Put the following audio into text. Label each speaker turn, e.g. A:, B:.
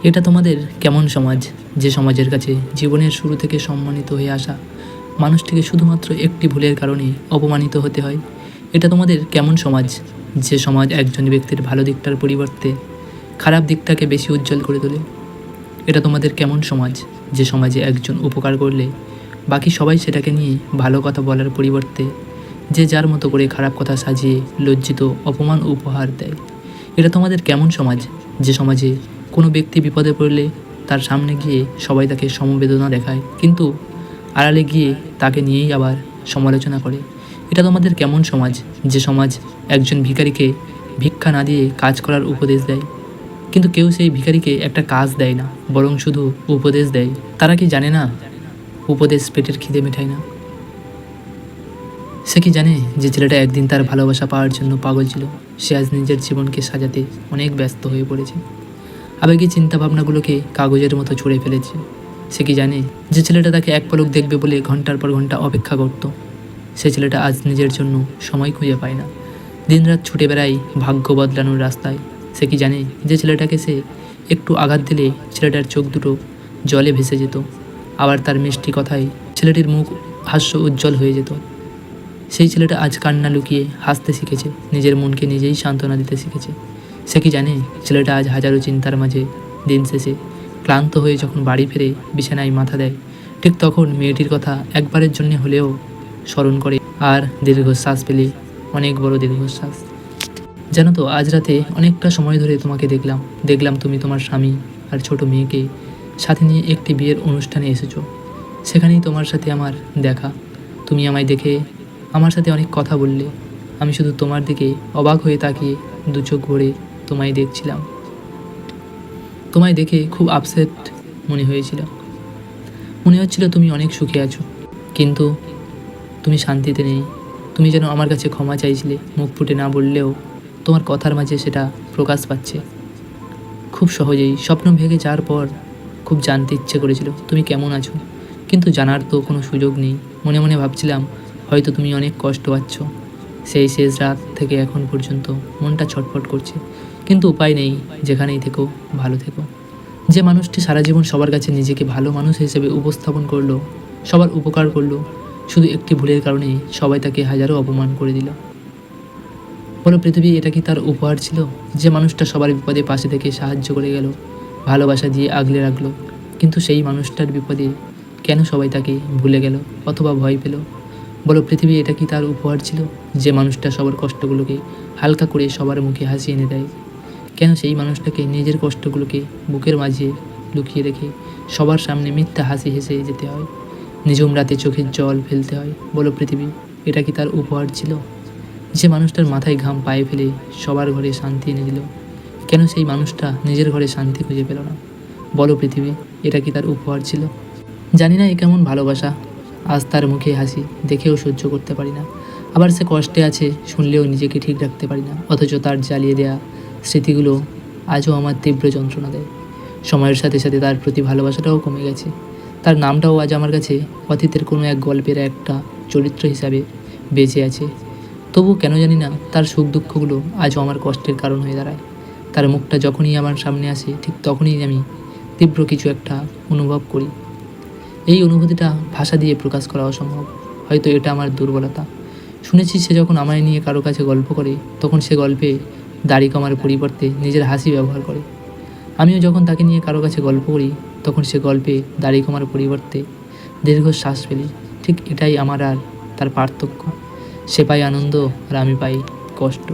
A: এটা তোমাদের কেমন সমাজ, যে সমাজের কাছে জীবনের শুরু থেকে সম্মানিত হয়ে আসা মানুষটিকে শুধুমাত্র একটি ভুলের কারণে অপমানিত হতে হয়? এটা তোমাদের কেমন সমাজ, যে সমাজ একজন ব্যক্তির ভালো দিকটার পরিবর্তে খারাপ দিকটাকে বেশি উজ্জ্বল করে তোলে? এটা তোমাদের কেমন সমাজ, যে সমাজে একজন উপকার করলে বাকি সবাই সেটাকে নিয়ে ভালো কথা বলার পরিবর্তে যে যার মতো করে খারাপ কথা সাজিয়ে লজ্জিত অপমান উপহার দেয়? এটা তোমাদের কেমন সমাজ, যে সমাজে কোনো ব্যক্তি বিপদে পড়লে তার সামনে গিয়ে সবাই তাকে সমবেদনা দেখায়, কিন্তু আড়ালে গিয়ে তাকে নিয়েই আবার সমালোচনা করে? এটা তোমাদের কেমন সমাজ, যে সমাজ একজন ভিখারিকে ভিক্ষা না দিয়ে কাজ করার উপদেশ দেয়, কিন্তু কেউ সেই ভিখারিকে একটা কাজ দেয় না, বরং শুধু উপদেশ দেয়? তারা কি জানে না উপদেশ পেটের খিদে মেটায় না? সে কি জানে যে ছেলেটা একদিন তার ভালোবাসা পাওয়ার জন্য পাগল ছিল, সে আজ নিজের জীবনকে সাজাতে অনেক ব্যস্ত হয়ে পড়েছে, আবেগী চিন্তাভাবনাগুলোকে কাগজের মতো ছুঁড়ে ফেলেছে? সে কি জানে যে ছেলেটা তাকে এক পলক দেখবে বলে ঘন্টার পর ঘন্টা অপেক্ষা করত, সে ছেলেটা আজ নিজের জন্য সময় খুঁজে পায় না, দিনরাত ছুটে বেড়ায় ভাগ্য বদলানোর রাস্তায়? সে কি জানে যে ছেলেটাকে সে একটু আঘাত দিলে ছেলেটার চোখ দুটো জলে ভেসে যেত, আবার তার মিষ্টি কথায় ছেলেটির মুখ হাস্য উজ্জ্বল হয়ে যেত? সেই ছেলেটা আজ কান্না লুকিয়ে হাসতে শিখেছে, নিজের মনকে নিজেই সান্ত্বনা দিতে শিখেছে? সে কি জানে ছেলেটা আজ হাজারো চিন্তার মাঝে দিন শেষে ক্লান্ত হয়ে যখন বাড়ি ফিরে বিছানায় মাথা দেয়, ঠিক তখন মেয়েটির কথা একবারের জন্য হলেও স্মরণ করে আর দীর্ঘশ্বাস পেলে, অনেক বড় দীর্ঘশ্বাস। জানো তো, আজ রাতে অনেকটা সময় ধরে তোমাকে দেখলাম তুমি তোমার স্বামী আর ছোট মেয়েকে সাথে নিয়ে একটি বিয়ের অনুষ্ঠানে এসেছো। সেখানেই তোমার সাথে আমার দেখা। তুমি আমায় দেখে আমার সাথে অনেক কথা বললে, আমি শুধু তোমার দিকে অবাক হয়ে তাকিয়ে দু চোখ ভরে তোমায় দেখছিলাম। তোমায় দেখে খুব আপসেট মনে হয়েছিল, মনে হচ্ছিল তুমি অনেক সুখে আছো, কিন্তু তুমি শান্তিতে নেই। তুমি যেন আমার কাছে ক্ষমা চাইছিলে, মুখ ফুটে না বললেও তোমার কথার মাঝে সেটা প্রকাশ পাচ্ছে খুব সহজেই। স্বপ্ন ভেঙে যাওয়ার পর খুব জানতে ইচ্ছে করেছিল তুমি কেমন আছো, কিন্তু জানার তো কোনো সুযোগ নেই। মনে মনে ভাবছিলাম হয়তো তুমি অনেক কষ্ট পাচ্ছ। সেই শেষ রাত থেকে এখন পর্যন্ত মনটা ছটফট করছে, কিন্তু উপায় নেই। যেখানেই থেকো ভালো থেকো। যে মানুষটি সারা জীবন সবার কাছে নিজেকে ভালো মানুষ হিসেবে উপস্থাপন করলো, সবার উপকার করলো, শুধু একটি ভুলের কারণে সবাই তাকে হাজারো অপমান করে দিল। বলো পৃথিবী, এটা কি তার উপহার ছিল? যে মানুষটা সবার বিপদে পাশে থেকে সাহায্য করে গেল, ভালোবাসা দিয়ে আগলে রাখলো, কিন্তু সেই মানুষটার বিপদে কেন সবাই তাকে ভুলে গেল অথবা ভয় পেল? বলো পৃথিবী, এটা কি তার উপহার ছিল? যে মানুষটা সবার কষ্টগুলোকে হালকা করে সবার মুখে হাসি এনে দেয়, কেন সেই মানুষটাকে নিজের কষ্টগুলোকে বুকের মাঝে লুকিয়ে রেখে সবার সামনে মিথ্যা হাসি হেসে যেতে হয়, নিঝুম রাতে চোখের জল ফেলতে হয়? বলো পৃথিবী, এটা কি তার উপহার ছিল? যে মানুষটার মাথায় ঘাম পায়ে ফেলে সবার ঘরে শান্তি এনে দিল, কেন সেই মানুষটা নিজের ঘরে শান্তি খুঁজে পেল না? বলো পৃথিবী, এটা কি তার উপহার ছিল? জানি না এ কেমন ভালোবাসা, আজ তার মুখে হাসি দেখেও সহ্য করতে পারি না, আবার সে কষ্টে আছে শুনলেও নিজেকে ঠিক রাখতে পারি না, অথচ তার জ্বালিয়ে দেয়া স্মৃতিগুলো আজও আমার তীব্র যন্ত্রণা দেয়। সময়ের সাথে সাথে তার প্রতি ভালোবাসাটাও কমে গেছে, তার নামটাও আজ আমার কাছে অতীতের কোনো এক গল্পের একটা চরিত্র হিসাবে বেঁচে আছে। তবু কেন জানি না তার সুখ দুঃখগুলো আজও আমার কষ্টের কারণ হয়ে দাঁড়ায়। তার মুখটা যখনই আমার সামনে আসে, ঠিক তখনই আমি তীব্র কিছু একটা অনুভব করি। এই অনুভূতিটা ভাষা দিয়ে প্রকাশ করা অসম্ভব, হয়তো এটা আমার দুর্বলতা। শুনেছি সে যখন আমায় নিয়ে কারো কাছে গল্প করে, তখন সে গল্পে দাড়ি কমার পরিবর্তে নিজের হাসি ব্যবহার করে। আমিও যখন তাকে নিয়ে কারো কাছে গল্প করি, তখন সে গল্পে দাড়ি কমার পরিবর্তে দীর্ঘশ্বাস ফেলি। ঠিক এটাই আমার আর তার পার্থক্য। সে পায় আনন্দ আর আমি পাই কষ্ট।